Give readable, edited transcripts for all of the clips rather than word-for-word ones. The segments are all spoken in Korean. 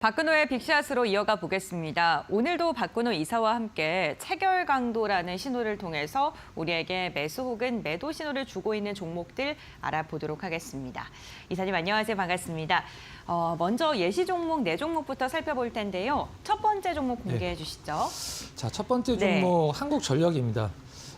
박근호의 빅샷으로 이어가 보겠습니다. 오늘도 박근호 이사와 함께 체결 강도라는 신호를 통해서 우리에게 매수 혹은 매도 신호를 주고 있는 종목들 알아보도록 하겠습니다. 이사님 안녕하세요. 반갑습니다. 먼저 예시 종목 4종목부터 살펴볼 텐데요. 첫 번째 종목 공개해 주시죠. 자, 첫 번째 종목 한국전력입니다.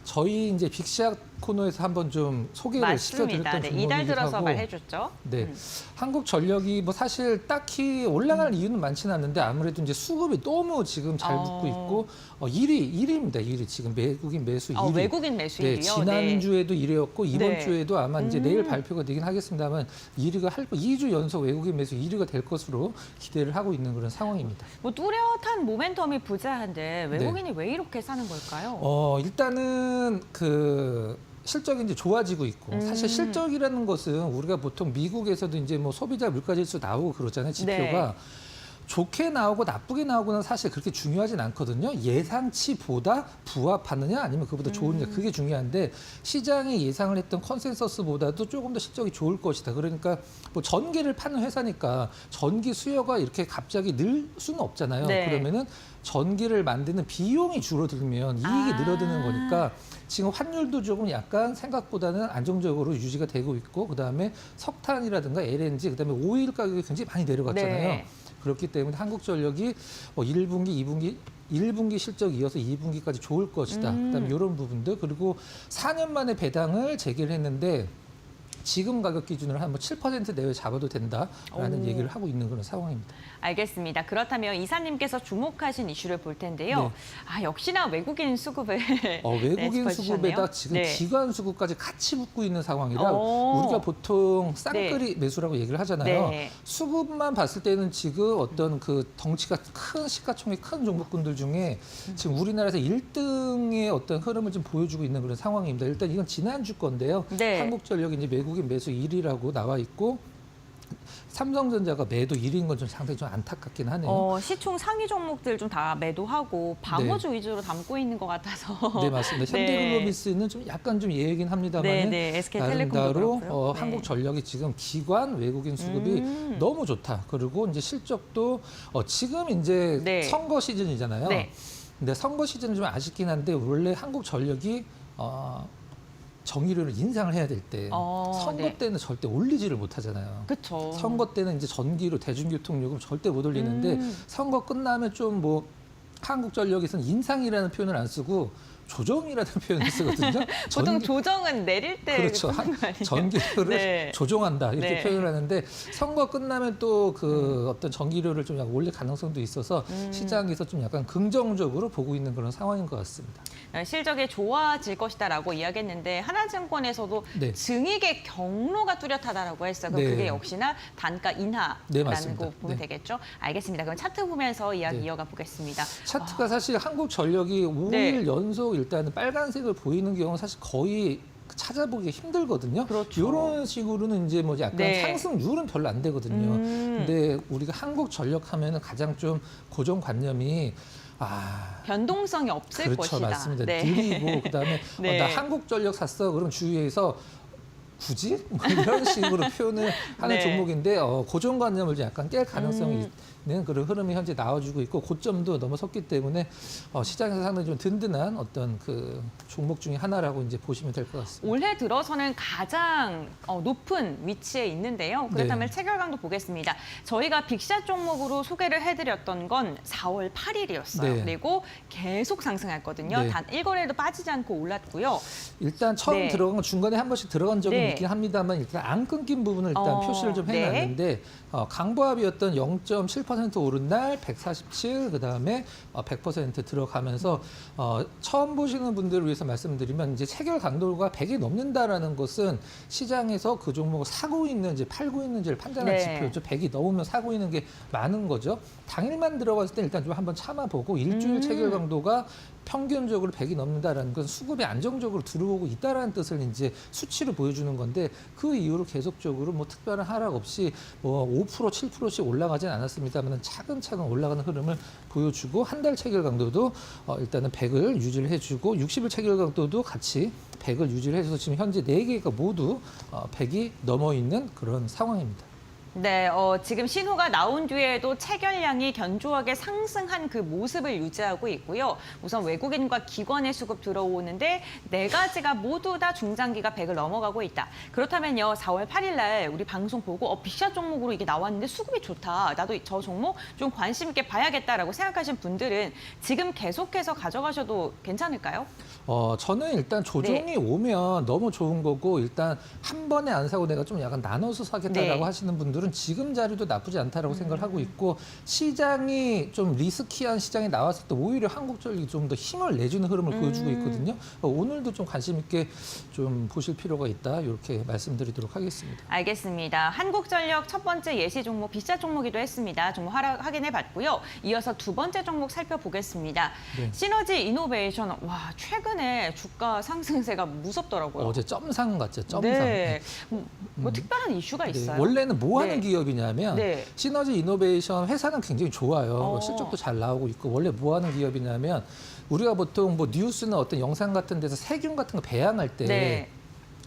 저희 이제 빅샷 코너에서 한번 좀 소개를 시켜드렸던 종목이기도 이달 들어서 하고, 말해줬죠. 네, 한국전력이 뭐 사실 딱히 올라갈 이유는 많지는 않는데 아무래도 이제 수급이 너무 지금 잘 붙고 있고 1위입니다. 1위 지금 외국인 매수 1위. 외국인 매수 1위요? 네, 지난주에도 1위였고 이번 네. 주에도 아마 이제 내일 발표가 되긴 하겠습니다만 1위가 2주 연속 외국인 매수 1위가 될 것으로 기대를 하고 있는 그런 상황입니다. 뭐 뚜렷한 모멘텀이 부재한데 외국인이 왜 이렇게 사는 걸까요? 일단은 실적이 이제 좋아지고 있고 사실 실적이라는 것은 우리가 보통 미국에서도 이제 뭐 소비자 물가지수 나오고 그러잖아요. 지표가. 네. 좋게 나오고 나쁘게 나오고는 사실 그렇게 중요하진 않거든요. 예상치보다 부합하느냐 아니면 그보다 좋으냐 그게 중요한데 시장이 예상을 했던 컨센서스보다도 조금 더 실적이 좋을 것이다. 그러니까 뭐 전기를 파는 회사니까 전기 수요가 이렇게 갑자기 늘 수는 없잖아요. 네. 그러면은 전기를 만드는 비용이 줄어들면 이익이 늘어드는 거니까 지금 환율도 조금 약간 생각보다는 안정적으로 유지가 되고 있고 그다음에 석탄이라든가 LNG 그다음에 오일 가격이 굉장히 많이 내려갔잖아요. 네. 그렇기 때문에 한국전력이 1분기, 2분기, 1분기 실적 이어서 2분기까지 좋을 것이다. 그다음에 이런 부분들 그리고 4년 만에 배당을 재개를 했는데 지금 가격 기준으로 한 7% 내외 잡아도 된다라는 얘기를 하고 있는 그런 상황입니다. 알겠습니다. 그렇다면 이사님께서 주목하신 이슈를 볼 텐데요. 네. 역시나 외국인 수급을 외국인 짚어주셨네요. 수급에다 지금 네. 기관 수급까지 같이 붙고 있는 상황이라 우리가 보통 쌍끌이 매수라고 얘기를 하잖아요. 네. 수급만 봤을 때는 지금 어떤 그 덩치가 큰 시가총액 큰 종목군들 중에 지금 우리나라에서 1등의 어떤 흐름을 좀 보여주고 있는 그런 상황입니다. 일단 이건 지난주 건데요. 네. 한국전력이 이제 외국인 매수 1위라고 나와 있고 삼성전자가 매도 1위인 건 좀 상당히 좀 안타깝긴 하네요. 시총 상위 종목들 좀 다 매도하고 방어주 위주로 담고 있는 것 같아서. 네, 맞습니다. 현대글로비스는 좀 약간 좀 예외긴 합니다만 네, SK텔레콤도 그렇고요. 한국전력이 지금 기관 외국인 수급이 너무 좋다. 그리고 이제 실적도 지금 이제 선거 시즌이잖아요. 네. 근데 선거 시즌은 좀 아쉽긴 한데 원래 한국전력이 정의료를 인상을 해야 될 때 선거 때는 절대 올리지를 못하잖아요. 그렇죠. 선거 때는 이제 전기료, 대중교통요금 절대 못 올리는데 선거 끝나면 좀 뭐 한국전력에서는 인상이라는 표현을 안 쓰고 조정이라는 표현을 쓰거든요. 보통 조정은 내릴 때 그렇죠. 전기료를 조정한다 이렇게 표현을 하는데 선거 끝나면 또 어떤 전기료를 좀 약간 올릴 가능성도 있어서 시장에서 좀 약간 긍정적으로 보고 있는 그런 상황인 것 같습니다. 실적이 좋아질 것이다라고 이야기했는데 하나증권에서도 증액의 경로가 뚜렷하다라고 했어요. 그럼 그게 역시나 단가 인하라는 거 보면 되겠죠? 알겠습니다. 그럼 차트 보면서 이야기 이어가 보겠습니다. 차트가 사실 한국전력이 5일 연속 일단은 빨간색을 보이는 경우는 사실 거의 찾아보기 힘들거든요. 그렇죠. 이런 식으로는 이제 뭐 약간 상승률은 별로 안 되거든요. 근데 우리가 한국전력 하면은 가장 좀 고정관념이 변동성이 없을 것이다. 그렇죠, 맞습니다. 느리고 그다음에 나 한국전력 샀어. 그럼 주위에서 굳이? 뭐 이런 식으로 표현을 하는 종목인데 고정관념을 약간 깰 가능성이 있는 그런 흐름이 현재 나와주고 있고 고점도 넘어섰기 때문에 시장에서 상당히 좀 든든한 어떤 그 종목 중에 하나라고 이제 보시면 될 것 같습니다. 올해 들어서는 가장 높은 위치에 있는데요. 그렇다면 체결강도 보겠습니다. 저희가 빅샷 종목으로 소개를 해드렸던 건 4월 8일이었어요. 그리고 계속 상승했거든요. 단 1거래도 빠지지 않고 올랐고요. 일단 처음 들어간 건 중간에 한 번씩 들어간 적이 있긴 합니다만 일단 안 끊긴 부분을 일단 표시를 좀 해놨는데 강보합이었던 0.7% 오른 날 147, 그다음에 100% 들어가면서 처음 보시는 분들을 위해서 말씀드리면 이제 체결 강도가 100이 넘는다라는 것은 시장에서 그 종목을 사고 있는지 팔고 있는지를 판단할 지표죠. 100이 넘으면 사고 있는 게 많은 거죠. 당일만 들어갔을 때 일단 좀 한번 참아보고 일주일 체결 강도가 평균적으로 100이 넘는다라는 건 수급이 안정적으로 들어오고 있다라는 뜻을 이제 수치로 보여주는 건데 그 이후로 계속적으로 뭐 특별한 하락 없이 뭐 5%, 7%씩 올라가진 않았습니다만 차근차근 올라가는 흐름을 보여주고 한 달 체결 강도도 일단은 100을 유지를 해주고 60일 체결 강도도 같이 100을 유지를 해서 지금 현재 4개가 모두 100이 넘어 있는 그런 상황입니다. 네, 지금 신호가 나온 뒤에도 체결량이 견조하게 상승한 그 모습을 유지하고 있고요. 우선 외국인과 기관의 수급 들어오는데 4가지가 모두 다 중장기가 100을 넘어가고 있다. 그렇다면요, 4월 8일 날 우리 방송 보고 빅샷 종목으로 이게 나왔는데 수급이 좋다. 나도 저 종목 좀 관심 있게 봐야겠다라고 생각하신 분들은 지금 계속해서 가져가셔도 괜찮을까요? 저는 일단 조정이 오면 너무 좋은 거고 일단 한 번에 안 사고 내가 좀 약간 나눠서 사겠다라고 하시는 분들은 지금 자리도 나쁘지 않다라고 생각을 하고 있고 시장이 좀 리스키한 시장에 나왔을 때 오히려 한국전력이 좀 더 힘을 내주는 흐름을 보여주고 있거든요. 오늘도 좀 관심 있게 좀 보실 필요가 있다 이렇게 말씀드리도록 하겠습니다. 알겠습니다. 한국전력 첫 번째 예시 종목 빅샷 종목이기도 했습니다. 종목 확인해 봤고요. 이어서 두 번째 종목 살펴보겠습니다. 네. 시너지 이노베이션. 와, 최근에 주가 상승세가 무섭더라고요. 어제 점상 같죠? 점상. 네. 뭐 특별한 이슈가 있어요? 원래는 뭐 하는 네. 기업이냐면 네. 시너지 이노베이션 회사는 굉장히 좋아요. 어. 실적도 잘 나오고 있고 원래 뭐 하는 기업이냐면 우리가 보통 뭐 뉴스나 어떤 영상 같은 데서 세균 같은 거 배양할 때 네.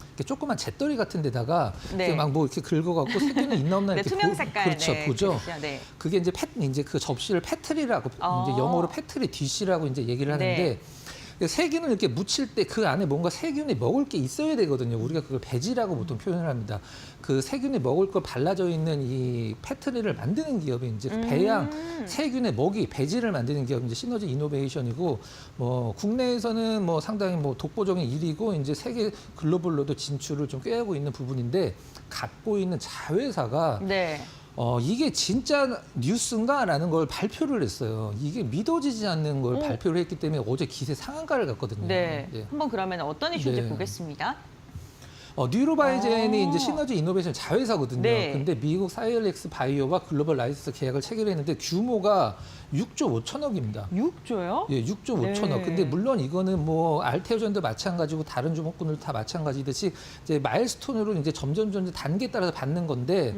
이렇게 조그만 잿더리 같은 데다가 네. 막 뭐 이렇게 긁어갖고 세균이 있나 없나 네, 이렇게 투명 색깔. 그렇죠, 네, 보죠. 그렇죠. 네. 그게 이제 그 접시를 패트리라고 이제 영어로 패트리 디시라고 이제 얘기를 하는데. 세균을 이렇게 묻힐 때 그 안에 뭔가 세균이 먹을 게 있어야 되거든요. 우리가 그걸 배지라고 보통 표현을 합니다. 그 세균이 먹을 걸 발라져 있는 이 패트리를 만드는 기업이 이제 배양 세균의 먹이 배지를 만드는 기업이 이제 시너지 이노베이션이고 뭐 국내에서는 뭐 상당히 뭐 독보적인 일이고 이제 세계 글로벌로도 진출을 좀 꾀하고 있는 부분인데 갖고 있는 자회사가 네. 이게 진짜 뉴스인가라는 걸 발표를 했어요. 이게 믿어지지 않는 걸 발표를 했기 때문에 어제 기세 상한가를 갔거든요. 네. 예. 한번 그러면 어떤 이슈인지 네. 보겠습니다. 뉴로바이젠이 이제 시너지 이노베이션 자회사거든요. 네. 근데 미국 사이엘엑스 바이오와 글로벌 라이선스 계약을 체결했는데 규모가 6조 5천억입니다. 6조요? 예, 6조 네. 5천억. 근데 물론 이거는 뭐 알테오전도 마찬가지고 다른 종목군들 다 마찬가지듯이 이제 마일스톤으로 이제 점점 단계에 따라서 받는 건데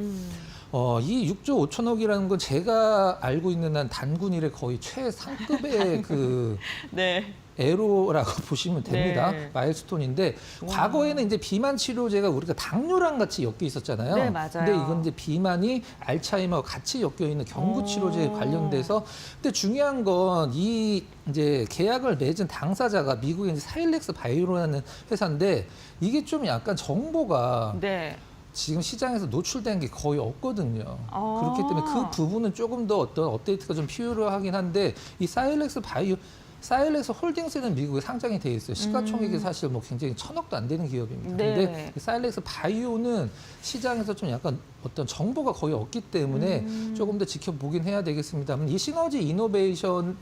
이 6조 5천억이라는 건 제가 알고 있는 한 단군 일의 거의 최상급의 그 네. 에로라고 보시면 됩니다. 네. 마일스톤인데 과거에는 이제 비만 치료제가 우리가 당뇨랑 같이 엮여 있었잖아요. 네, 맞아요. 근데 이건 이제 비만이 알츠하이머와 같이 엮여 있는 경구 치료제에 관련돼서 근데 중요한 건 이 이제 계약을 맺은 당사자가 미국의 이제 사일렉스 바이오라는 회사인데 이게 좀 약간 정보가 네. 지금 시장에서 노출된 게 거의 없거든요. 그렇기 때문에 그 부분은 조금 더 어떤 업데이트가 좀 필요하긴 한데 이 사일렉스 홀딩스는 미국에 상장이 돼 있어요. 시가총액이 사실 뭐 굉장히 1,000억도 안 되는 기업입니다. 네. 근데 사일렉스 바이오는 시장에서 좀 약간 어떤 정보가 거의 없기 때문에 조금 더 지켜보긴 해야 되겠습니다만 이 시너지 이노베이션을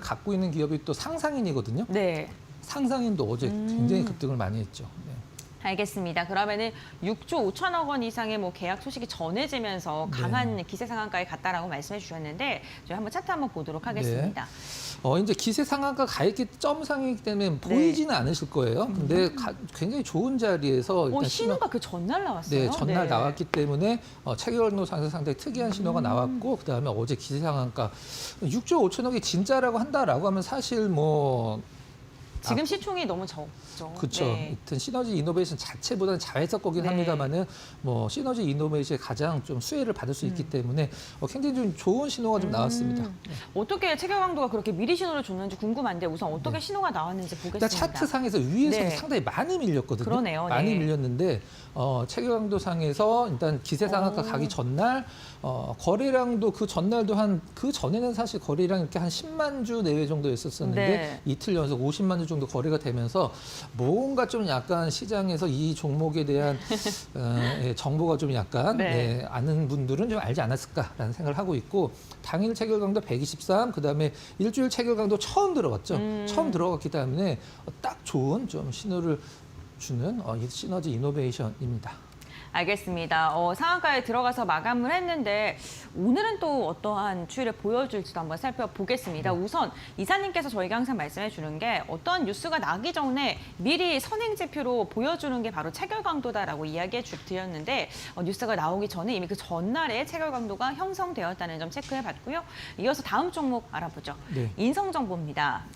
갖고 있는 기업이 또 상상인이거든요. 네. 상상인도 어제 굉장히 급등을 많이 했죠. 네. 알겠습니다. 그러면은 6조 5천억 원 이상의 뭐 계약 소식이 전해지면서 강한 기세 상한가에 갔다라고 말씀해 주셨는데 저희 한번 차트 한번 보도록 하겠습니다. 이제 기세 상한가 가 있기 점상이기 때문에 보이지는 않으실 거예요. 근데 굉장히 좋은 자리에서 일단 신호가 그 전날 나왔어요. 네, 전날 나왔기 때문에 체결노상에서 상당히 특이한 신호가 나왔고 그다음에 어제 기세 상한가 6조 5천억이 진짜라고 한다라고 하면 사실 뭐 지금 시총이 너무 적죠. 그렇죠. 네. 하여튼 시너지 이노베이션 자체보다는 자회사 거긴 합니다만은 뭐 시너지 이노베이션이 가장 좀 수혜를 받을 수 있기 때문에 굉장히 좀 좋은 신호가 좀 나왔습니다. 네. 어떻게 체결 강도가 그렇게 미리 신호를 줬는지 궁금한데 우선 어떻게 신호가 나왔는지 보겠습니다. 일단 차트상에서 위에서 네. 상당히 많이 밀렸거든요. 그러네요. 네. 많이 밀렸는데 체결 강도상에서 일단 기세 상한가 가기 전날 거래량도 그 전날도 그 전에는 사실 거래량 이렇게 한 10만 주 내외 정도 있었었는데 네. 이틀 연속 50만 주 정도 거래가 되면서 뭔가 좀 약간 시장에서 이 종목에 대한 정보가 좀 약간 아는 분들은 좀 알지 않았을까라는 생각을 하고 있고 당일 체결 강도 123, 그다음에 일주일 체결 강도 처음 들어갔죠. 처음 들어갔기 때문에 딱 좋은 좀 신호를 주는 이 시너지 이노베이션입니다. 알겠습니다. 상한가에 들어가서 마감을 했는데 오늘은 또 어떠한 추이를 보여줄지도 한번 살펴보겠습니다. 우선 이사님께서 저희가 항상 말씀해 주는 게 어떠한 뉴스가 나기 전에 미리 선행지표로 보여주는 게 바로 체결 강도다라고 이야기해 드렸는데 뉴스가 나오기 전에 이미 그 전날에 체결 강도가 형성되었다는 점 체크해 봤고요. 이어서 다음 종목 알아보죠. 네. 인성정보입니다.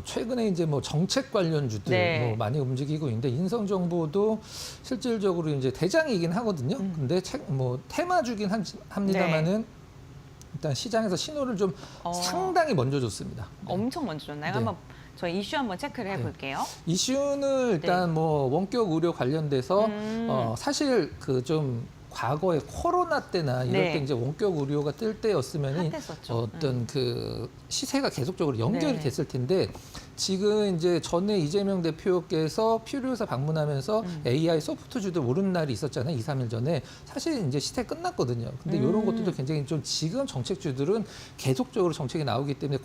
최근에 이제 뭐 정책 관련주들 네. 뭐 많이 움직이고 있는데 인성정보도 실질적으로 이제 대장이긴 하거든요. 근데 뭐 테마주긴 합니다만은 네. 일단 시장에서 신호를 좀 상당히 먼저 줬습니다. 네. 엄청 먼저 줬나요? 네. 한번 저희 이슈 한번 체크를 해볼게요. 이슈는 일단 뭐 원격 의료 관련돼서 사실 그 좀 과거에 코로나 때나 이럴 네. 때 이제 원격 의료가 뜰 때였으면 핫했었죠. 어떤 그 시세가 계속적으로 연결이 네. 됐을 텐데 지금 이제 전에 이재명 대표께서 필요해서 방문하면서 AI 소프트주도 오른 날이 있었잖아요. 2, 3일 전에. 사실 이제 시세 끝났거든요. 근데 이런 것들도 굉장히 좀 지금 정책주들은 계속적으로 정책이 나오기 때문에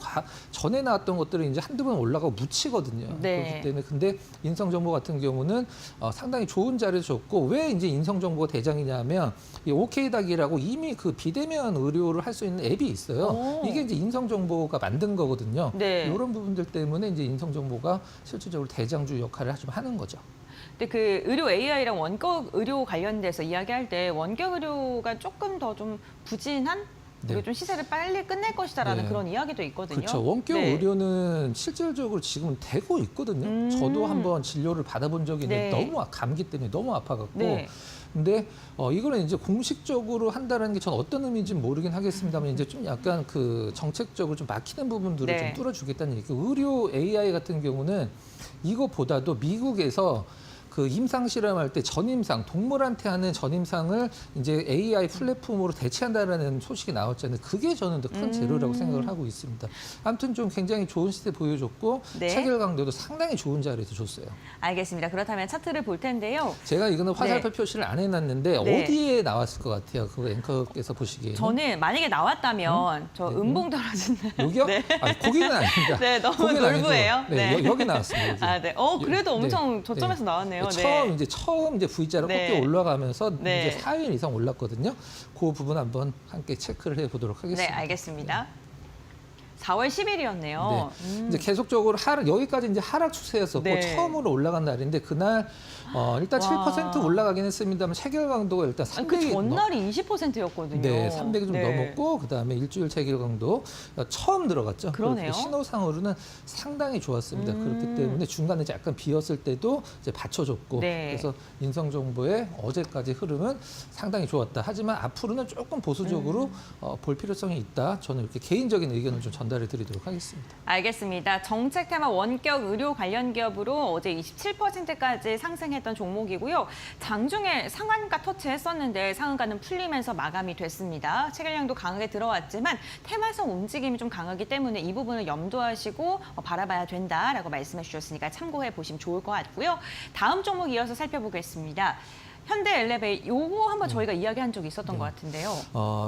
전에 나왔던 것들은 이제 한두 번 올라가고 묻히거든요. 네. 그렇기 때문에 근데 인성정보 같은 경우는 상당히 좋은 자리를 줬고 왜 이제 인성정보가 대장이냐면 이 OK닥이라고 이미 그 비대면 의료를 할 수 있는 앱이 있어요. 오. 이게 이제 인성정보가 만든 거거든요. 네. 이런 부분들 때문에 이제 인성정보가 실질적으로 대장주 역할을 좀 하는 거죠. 근데 그 의료 AI랑 원격 의료 관련돼서 이야기할 때 원격 의료가 조금 더 좀 부진한 그리고 좀 시세를 빨리 끝낼 것이다라는 네. 그런 이야기도 있거든요. 그렇죠. 원격 네. 의료는 실질적으로 지금은 되고 있거든요. 저도 한번 진료를 받아본 적이 있는데 네. 너무 감기 때문에 너무 아파갖고. 네. 근데 이거는 이제 공식적으로 한다는 게 전 어떤 의미인지는 모르긴 하겠습니다만 이제 좀 약간 그 정책적으로 좀 막히는 부분들을 네. 좀 뚫어주겠다는 얘기. 의료 AI 같은 경우는 이거보다도 미국에서 그 임상 실험할 때 전임상, 동물한테 하는 전임상을 이제 AI 플랫폼으로 대체한다라는 소식이 나왔잖아요. 그게 저는 더 큰 재료라고 생각을 하고 있습니다. 아무튼 좀 굉장히 좋은 시세 보여줬고 네. 체결 강도도 상당히 좋은 자리에서 줬어요. 알겠습니다. 그렇다면 차트를 볼 텐데요. 제가 이거는 화살표 표시를 안 해놨는데 네. 어디에 나왔을 것 같아요? 그거 앵커께서 보시기에는. 저는 만약에 나왔다면 저 음봉 떨어진다. 여기요? 네. 아니, 거기는 아닙니다. 네, 너무 거기는 아니고, 놀부예요. 네, 여기 나왔습니다. 여기. 아, 네. 그래도 엄청 저점에서 나왔네요. 네. 처음 이제 V자로 네. 꺾여 올라가면서 네. 이제 4일 이상 올랐거든요. 그 부분 한번 함께 체크를 해보도록 네, 하겠습니다. 알겠습니다. 4월 10일이었네요. 이제 계속적으로 여기까지 이제 하락 추세였었고 네. 처음으로 올라간 날인데 그날 일단 와. 7% 올라가긴 했습니다만 체결 강도가 일단 300이 그 전날이 20%였거든요. 네, 300이 좀 넘었고 그다음에 일주일 체결 강도 처음 들어갔죠. 그러네요. 신호상으로는 상당히 좋았습니다. 그렇기 때문에 중간에 이제 약간 비었을 때도 이제 받쳐줬고 네. 그래서 인성정보의 어제까지 흐름은 상당히 좋았다. 하지만 앞으로는 조금 보수적으로 볼 필요성이 있다. 저는 이렇게 개인적인 의견을 좀 전달해 드리도록 하겠습니다. 알겠습니다. 정책 테마 원격 의료 관련 기업으로 어제 27%까지 상승했던 종목이고요. 장중에 상한가 터치했었는데 상한가는 풀리면서 마감이 됐습니다. 체결량도 강하게 들어왔지만 테마성 움직임이 좀 강하기 때문에 이 부분을 염두하시고 바라봐야 된다라고 말씀해 주셨으니까 참고해 보시면 좋을 것 같고요. 다음 종목 이어서 살펴보겠습니다. 현대 엘리베이 요거 한번 저희가 이야기한 적이 있었던 것 같은데요.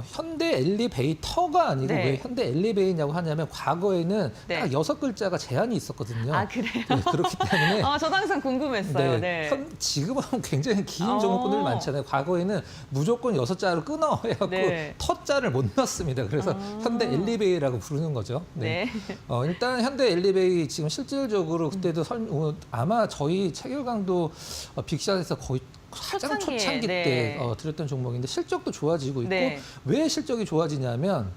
현대 엘리베이터가 아니고 네. 왜 현대 엘리베이냐고 하냐면 과거에는 네. 딱 6글자가 제한이 있었거든요. 아, 그래요? 네, 그렇기 때문에 저도 항상 궁금했어요. 네. 지금은 굉장히 긴 종목들이 많잖아요. 과거에는 무조건 6자로 끊어 해갖고 네. 터자를 못 넣습니다. 그래서 현대 엘리베이라고 부르는 거죠. 네. 일단 현대 엘리베이 지금 실질적으로 그때도 아마 저희 체결 강도 빅샷에서 거의 가장 초창기에, 초창기 네. 때 드렸던 종목인데 실적도 좋아지고 있고 네. 왜 실적이 좋아지냐면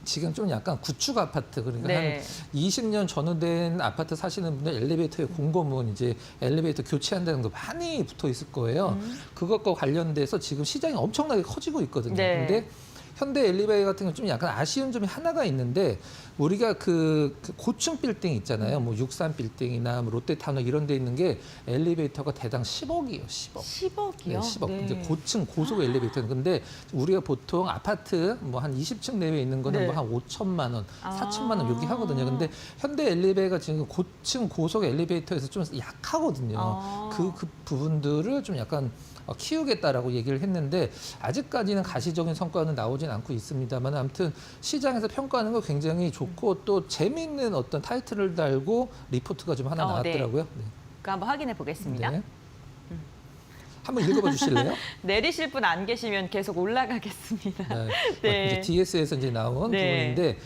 지금 좀 약간 구축 아파트 그러니까 네. 한 20년 전후된 아파트 사시는 분들 엘리베이터에 공고문 이제 엘리베이터 교체한다는 거 많이 붙어 있을 거예요. 그것과 관련돼서 지금 시장이 엄청나게 커지고 있거든요. 네. 근데 현대 엘리베이 같은 경우 좀 약간 아쉬운 점이 하나가 있는데 우리가 그 고층 빌딩 있잖아요. 뭐 63 빌딩이나 뭐 롯데타워 이런 데 있는 게 엘리베이터가 대당 10억이에요. 10억. 10억이요? 네, 10억. 네. 이제 고층 고속 엘리베이터는 근데 우리가 보통 아파트 뭐 한 20층 내외에 있는 거는 네. 뭐 한 5천만 원, 아. 4천만 원 여기 하거든요. 근데 현대 엘리베이가 지금 고층 고속 엘리베이터에서 좀 약하거든요. 그 부분들을 좀 약간 키우겠다라고 얘기를 했는데 아직까지는 가시적인 성과는 나오진 않고 있습니다만 아무튼 시장에서 평가하는 거 굉장히 좋고 또 재미있는 어떤 타이틀을 달고 리포트가 좀 하나 나왔더라고요. 네. 그 한번 확인해 보겠습니다. 네. 한번 읽어봐 주실래요? 내리실 분 안 계시면 계속 올라가겠습니다. 네. 네. 이제 DS에서 이제 나온 네. 부분인데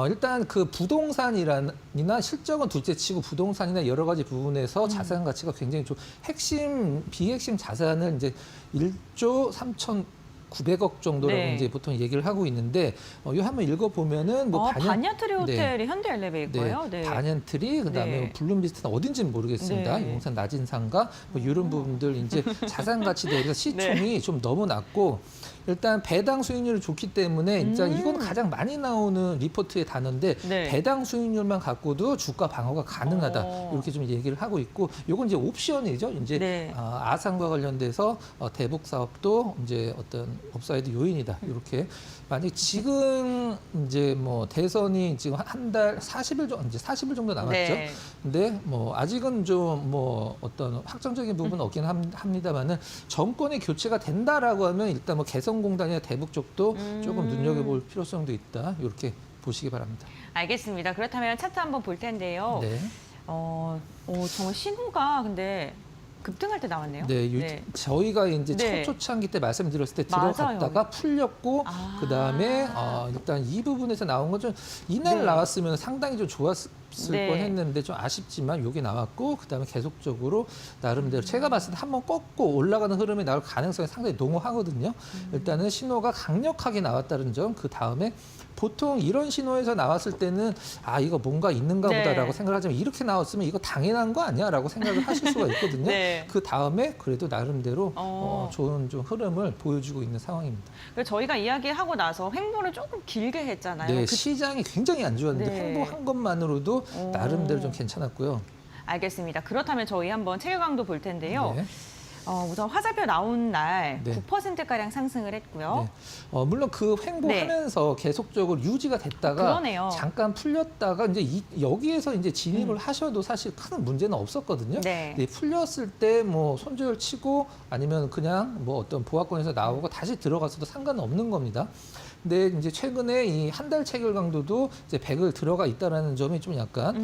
일단 그 부동산이나 실적은 둘째치고 부동산이나 여러 가지 부분에서 자산 가치가 굉장히 좀 비핵심 자산을 이제 1조 3천 900억 정도라고 네. 이제 보통 얘기를 하고 있는데 이거 한번 읽어보면은 뭐 반얀트리 호텔이 네. 현대 엘리베이터예요? 네, 반얀트리 그다음에 네. 뭐 블룸비스트는 어딘지는 모르겠습니다. 네. 용산 나진상가 뭐 이런 부분들 이제 자산 가치 대비해서 시총이 좀 너무 낮고 일단 배당 수익률이 좋기 때문에 일단 이건 가장 많이 나오는 리포트의 단어인데 네. 배당 수익률만 갖고도 주가 방어가 가능하다 이렇게 좀 얘기를 하고 있고 요건 이제 옵션이죠. 이제 네. 아산과 관련돼서 대북 사업도 이제 어떤 업사이드 요인이다 이렇게 만약 지금 이제 뭐 대선이 지금 한 달 40일 정도 이제 40일 정도 남았죠. 네. 근데 뭐 아직은 좀 뭐 어떤 확정적인 부분은 없긴 합니다만은 정권의 교체가 된다라고 하면 일단 뭐 개성공단이나 대북 쪽도 조금 눈여겨볼 필요성도 있다 이렇게 보시기 바랍니다. 알겠습니다. 그렇다면 차트 한번 볼 텐데요. 네. 정말 신호가 근데 급등할 때 나왔네요. 네, 저희가 이제 네. 첫 초창기 때 말씀드렸을 때 맞아요. 들어갔다가 풀렸고 그 다음에 일단 이 부분에서 나온 건 좀 이날 네. 나왔으면 상당히 좀 좋았을 네. 뻔했는데 좀 아쉽지만 여기 나왔고 그 다음에 계속적으로 나름대로 제가 봤을 때 한번 꺾고 올라가는 흐름이 나올 가능성이 상당히 농후하거든요. 일단은 신호가 강력하게 나왔다는 점, 그 다음에 보통 이런 신호에서 나왔을 때는 이거 뭔가 있는가 네. 보다라고 생각하지만 이렇게 나왔으면 이거 당연한 거 아니야라고 생각을 하실 수가 있거든요. 네. 그 다음에 그래도 나름대로 좋은 좀 흐름을 보여주고 있는 상황입니다. 그래서 저희가 이야기하고 나서 횡보를 조금 길게 했잖아요. 네, 시장이 굉장히 안 좋았는데 네. 횡보한 것만으로도 나름대로 좀 괜찮았고요. 알겠습니다. 그렇다면 저희 한번 체결강도 볼 텐데요. 네. 우선 화살표 나온 날 네. 9%가량 상승을 했고요. 네. 물론 그 횡보하면서 계속적으로 유지가 됐다가 그러네요. 잠깐 풀렸다가 이제 여기에서 이제 진입을 하셔도 사실 큰 문제는 없었거든요. 네. 근데 풀렸을 때 뭐 손절 치고 아니면 그냥 뭐 어떤 보합권에서 나오고 다시 들어가서도 상관은 없는 겁니다. 근데 이제 최근에 이 한 달 체결 강도도 이제 100을 들어가 있다라는 점이 좀 약간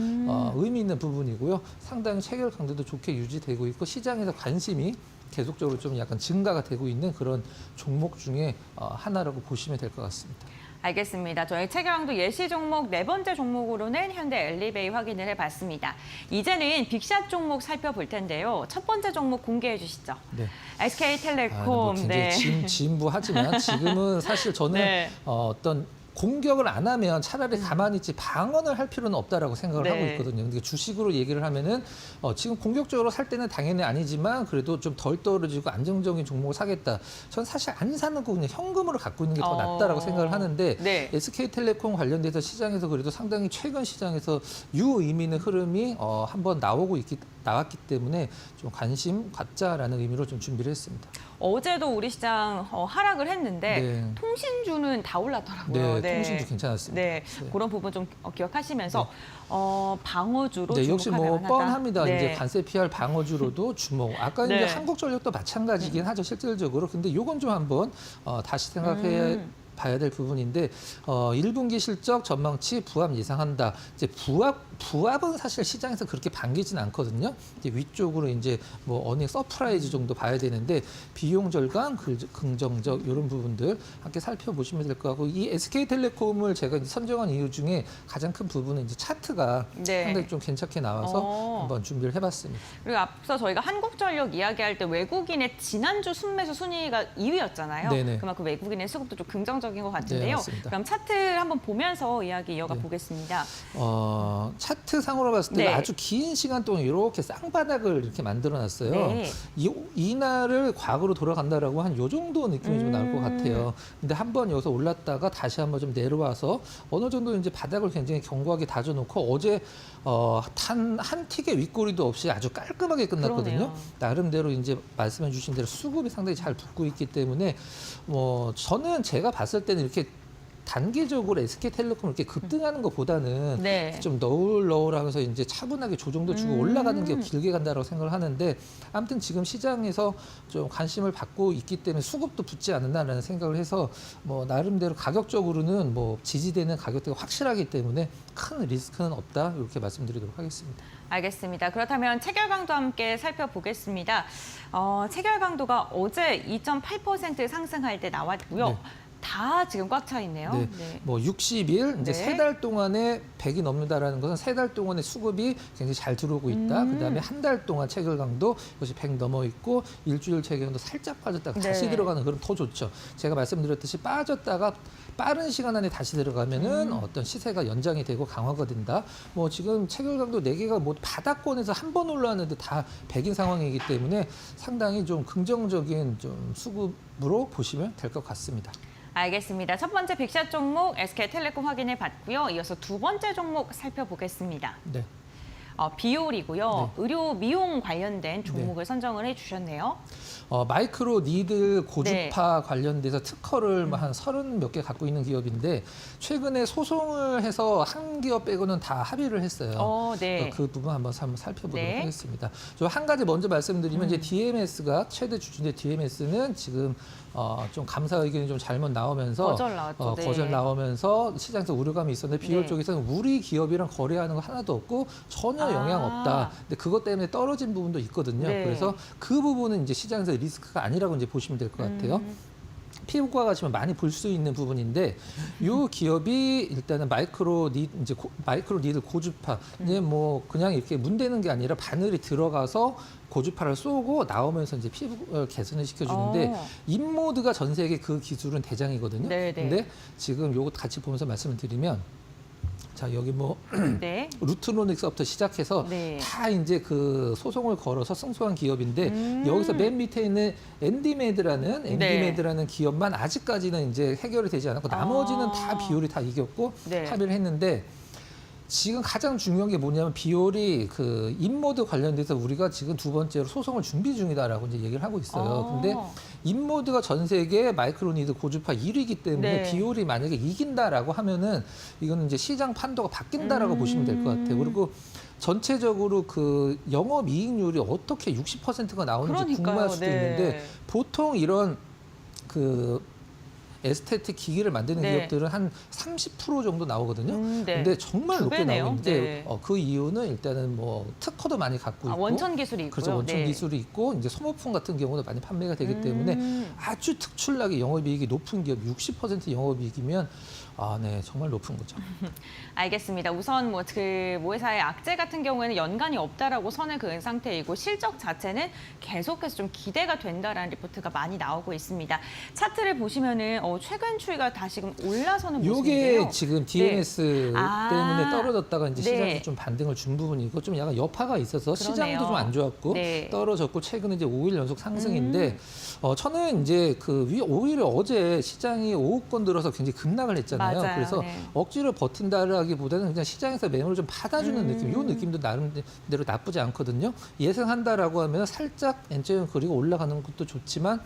의미 있는 부분이고요. 상당히 체결 강도도 좋게 유지되고 있고 시장에서 관심이 계속적으로 좀 약간 증가가 되고 있는 그런 종목 중에 하나라고 보시면 될 것 같습니다. 알겠습니다. 저희 체결강도 예시 종목 네 번째 종목으로는 현대 엘리베이 확인을 해봤습니다. 이제는 빅샷 종목 살펴볼 텐데요. 첫 번째 종목 공개해 주시죠. 네. SK텔레콤. 뭐 굉장히 진부하지만 지금은 사실 저는 네. 어떤 공격을 안 하면 차라리 가만히 있지 방어를 할 필요는 없다라고 생각을 네. 하고 있거든요. 근데 주식으로 얘기를 하면은 지금 공격적으로 살 때는 당연히 아니지만 그래도 좀 덜 떨어지고 안정적인 종목을 사겠다. 전 사실 안 사는 거 그냥 현금으로 갖고 있는 게 더 낫다라고 생각을 하는데 네. SK텔레콤 관련돼서 시장에서 그래도 상당히 최근 시장에서 유의미 있는 흐름이 한번 나왔기 때문에 좀 관심 갖자라는 의미로 좀 준비를 했습니다. 어제도 우리 시장 하락을 했는데 네. 통신주는 다 올랐더라고요. 네, 통신주 괜찮았습니다. 네, 네. 그런 부분 좀 기억하시면서 방어주로 네, 역시 뭐 주목할 만하다. 뻔합니다. 네. 이제 관세 피할 방어주로도 주목. 아까 네. 이제 한국전력도 마찬가지긴 하죠, 실질적으로. 근데 요건 좀 한번 다시 생각해 봐야 될 부분인데 1분기 실적 전망치 부합 예상한다. 이제 부합은 사실 시장에서 그렇게 반기진 않거든요. 이제 위쪽으로 이제 뭐 어닝 서프라이즈 정도 봐야 되는데 비용 절감, 긍정적 이런 부분들 함께 살펴보시면 될 것 같고 이 SK텔레콤을 제가 이제 선정한 이유 중에 가장 큰 부분은 이제 차트가 네. 상당히 좀 괜찮게 나와서 한번 준비를 해봤습니다. 그리고 앞서 저희가 한국전력 이야기할 때 외국인의 지난주 순매수 순위가 2위였잖아요. 네네. 그만큼 외국인의 수급도 좀 긍정적인 것 같은데요. 네, 맞습니다. 그럼 차트를 한번 보면서 이야기 이어가 보겠습니다. 차트 상으로 봤을 때 네. 아주 긴 시간 동안 이렇게 쌍바닥을 이렇게 만들어놨어요. 네. 이날을 과거로 돌아간다라고 한 요 정도 느낌이 좀 나올 것 같아요. 근데 한번 여기서 올랐다가 다시 한번 좀 내려와서 어느 정도 이제 바닥을 굉장히 견고하게 다져놓고 어제 한 틱의 윗꼬리도 없이 아주 깔끔하게 끝났거든요. 그러네요. 나름대로 이제 말씀해주신 대로 수급이 상당히 잘 붙고 있기 때문에 저는 제가 봤을 때는 이렇게 단기적으로 SK텔레콤 이렇게 급등하는 것보다는 네. 좀 너울너울하면서 이제 차분하게 조정도 주고 올라가는 게 길게 간다라고 생각을 하는데 아무튼 지금 시장에서 좀 관심을 받고 있기 때문에 수급도 붙지 않는다라는 생각을 해서 뭐 나름대로 가격적으로는 뭐 지지되는 가격대가 확실하기 때문에 큰 리스크는 없다 이렇게 말씀드리도록 하겠습니다. 알겠습니다. 그렇다면 체결강도 함께 살펴보겠습니다. 체결강도가 어제 2.8% 상승할 때 나왔고요. 네. 다 지금 꽉 차 있네요. 네. 네. 뭐 60일 이제 네. 3달 동안에 100이 넘는다라는 것은 3달 동안의 수급이 굉장히 잘 들어오고 있다. 그다음에 한 달 동안 체결 강도 이것이 100 넘어 있고 일주일 체결 강도 살짝 빠졌다가 다시 네. 들어가는 그럼 더 좋죠. 제가 말씀드렸듯이 빠졌다가 빠른 시간 안에 다시 들어가면은 어떤 시세가 연장이 되고 강화가 된다. 뭐 지금 체결 강도 4개가 뭐 바닥권에서 한 번 올라왔는데 다 100인 상황이기 때문에 상당히 좀 긍정적인 좀 수급으로 보시면 될 것 같습니다. 알겠습니다. 첫 번째 빅샷 종목 SK텔레콤 확인해 봤고요. 이어서 두 번째 종목 살펴보겠습니다. 네. 비올이고요. 네. 의료 미용 관련된 종목을 선정을 해주셨네요. 마이크로 니들 고주파 관련돼서 특허를 한 30 몇 개 갖고 있는 기업인데 최근에 소송을 해서 한 기업 빼고는 다 합의를 했어요. 네. 그 부분 한번 살펴보도록 네. 하겠습니다. 저 한 가지 먼저 말씀드리면 이제 DMS가 최대 주주인데 DMS는 지금 좀 감사 의견이 좀 잘못 나오면서 거절 나왔죠. 네. 거절 나오면서 시장에서 우려감이 있었는데 비올 네. 쪽에서는 우리 기업이랑 거래하는 거 하나도 없고 전혀 영향 없다. 근데 그것 때문에 떨어진 부분도 있거든요. 네. 그래서 그 부분은 이제 시장에서 리스크가 아니라고 이제 보시면 될 것 같아요. 피부과 가시면 많이 볼 수 있는 부분인데 이 기업이 일단은 마이크로 니들 고주파 이제 뭐 그냥 이렇게 문대는 게 아니라 바늘이 들어가서 고주파를 쏘고 나오면서 이제 피부 개선을 시켜주는데 인모드가 전 세계 그 기술은 대장이거든요. 네네. 근데 지금 요거 같이 보면서 말씀을 드리면 자 여기 뭐 네. 루트로닉스부터 시작해서 네. 다 이제 그 소송을 걸어서 승소한 기업인데 여기서 맨 밑에 있는 엔디메드라는 기업만 아직까지는 이제 해결이 되지 않았고 나머지는 다 비올이 다 이겼고 네. 합의를 했는데 지금 가장 중요한 게 뭐냐면 비올이 그 인모드 관련돼서 우리가 지금 두 번째로 소송을 준비 중이다라고 이제 얘기를 하고 있어요. 근데 인모드가 전 세계 마이크로니드 고주파 1위이기 때문에 네. 비올이 만약에 이긴다라고 하면은 이거는 이제 시장 판도가 바뀐다라고 보시면 될 것 같아요. 그리고 전체적으로 그 영업이익률이 어떻게 60%가 나오는지 그러니까요. 궁금할 수도 네. 있는데 보통 이런 그 에스테틱 기기를 만드는 네. 기업들은 한 30% 정도 나오거든요. 네. 근데 정말 두 높게 배네요. 나오고 있는데 네. 그 이유는 일단은 뭐 특허도 많이 갖고 있고 원천 기술이 있고요. 그렇죠. 원천 네. 기술이 있고 이제 소모품 같은 경우도 많이 판매가 되기 때문에 아주 특출나게 영업이익이 높은 기업 60% 영업이익이면 네 정말 높은 거죠. 알겠습니다. 우선 뭐 그 모회사의 악재 같은 경우에는 연관이 없다라고 선을 그은 상태이고 실적 자체는 계속해서 좀 기대가 된다라는 리포트가 많이 나오고 있습니다. 차트를 보시면은 최근 추이가 다시금 올라서는 모습인데요. 이게 지금 DMS 때문에 떨어졌다가 이제 네. 시장에서 좀 반등을 준 부분이고 좀 약간 여파가 있어서 그러네요. 시장도 좀 안 좋았고 네. 떨어졌고 최근에 이제 5일 연속 상승인데 저는 이제 오히려 어제 시장이 5권 들어서 굉장히 급락을 했잖아요. 맞아요. 그래서 네. 억지로 버틴다라기보다는 그냥 시장에서 매물을 좀 받아주는 느낌. 이 느낌도 나름대로 나쁘지 않거든요. 예상한다라고 하면 살짝 엔저형 그리고 올라가는 것도 좋지만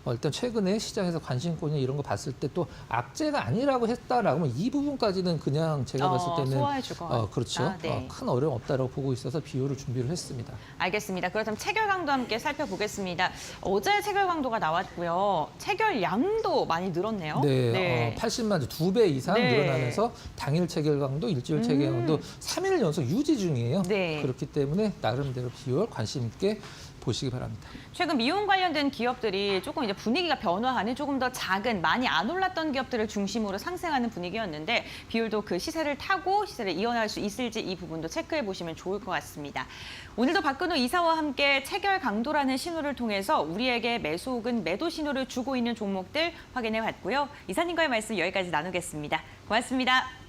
일단 최근에 시장에서 관심권이 이런 거 봤을 때 또 악재가 아니라고 했다라고 하면 이 부분까지는 그냥 제가 봤을 때는 소화해 줄 것 같다. 그렇죠. 네. 큰 어려움 없다라고 보고 있어서 비율을 준비를 했습니다. 알겠습니다. 그렇다면 체결 강도 함께 살펴보겠습니다. 어제 체결 강도가 나왔고요. 체결 양도 많이 늘었네요. 네, 80만 주 2배 이상 네. 늘어나면서 당일 체결 강도, 일주일 체결 강도 3일 연속 유지 중이에요. 네. 그렇기 때문에 나름대로 비율 관심 있게 보시기 바랍니다. 최근 미용 관련된 기업들이 조금 이제 분위기가 변화하는 조금 더 작은 많이 안 올랐던 기업들을 중심으로 상승하는 분위기였는데 비율도 그 시세를 타고 시세를 이어나갈 수 있을지 이 부분도 체크해 보시면 좋을 것 같습니다. 오늘도 박근호 이사와 함께 체결 강도라는 신호를 통해서 우리에게 매수 혹은 매도 신호를 주고 있는 종목들 확인해 봤고요. 이사님과의 말씀 여기까지 나누겠습니다. 고맙습니다.